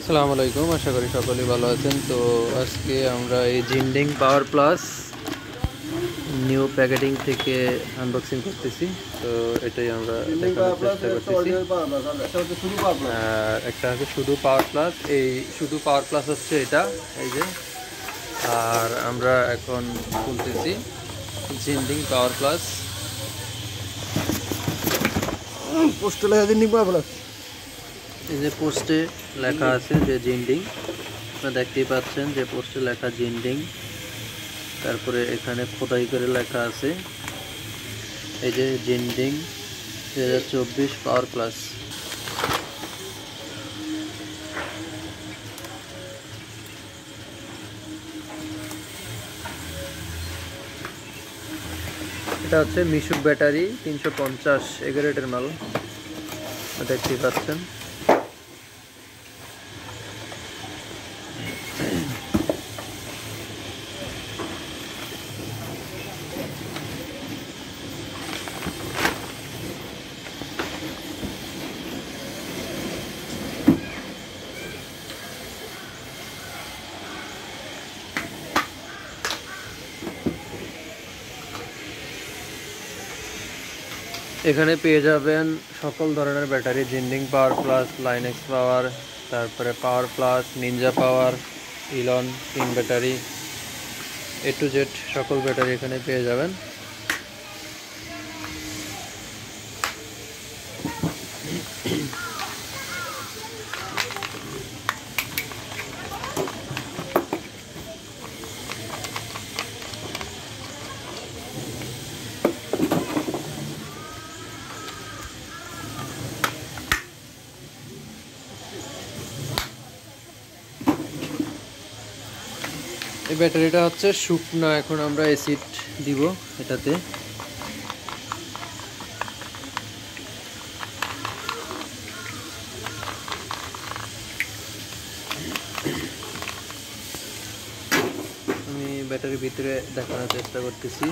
আসসালামু আলাইকুম, আশা করি সকলেই ভালো আছেন। তো আজকে আমরা এই জিন্ডিং পাওয়ার প্লাস নিউ প্যাকেটিং থেকে আনবক্সিং করতেছি। তো এটাই আমরা দেখানোর চেষ্টা করতেছি। আর একটা হচ্ছে শুধু পাওয়ার প্লাস, এই শুধু পাওয়ার প্লাস হচ্ছে এটা, এই যে। আর আমরা এখন খুলতেছি জিন্ডিং পাওয়ার প্লাস। এই যে পোস্টে লেখা আছে যে জিন্ডিং, আপনারা দেখতেই পাচ্ছেন যে পোস্টে লেখা জিন্ডিং। তারপরে এখানে খোদাই করে লেখা আছে এই যে জিন্ডিং 2024 পাওয়ার প্লাস। এটা হচ্ছে মিশুক ব্যাটারি 350 এগারেটের মাল, দেখতেই পাচ্ছেন। এখানে পেয়ে যাবেন সকল ধরনের ব্যাটারি, জিন্ডিং পাওয়ার প্লাস, লাইনেক্স পাওয়ার, তারপরে power plus, Ninja power, Elon king battery, A to Z সকল ব্যাটারি এখানে পেয়ে যাবেন। এই ব্যাটারিটা হচ্ছে শুকনো, এখন আমরা অ্যাসিড দিব এটাতে। আমি ব্যাটারির ভিতরে দেখানোর চেষ্টা করতেছি।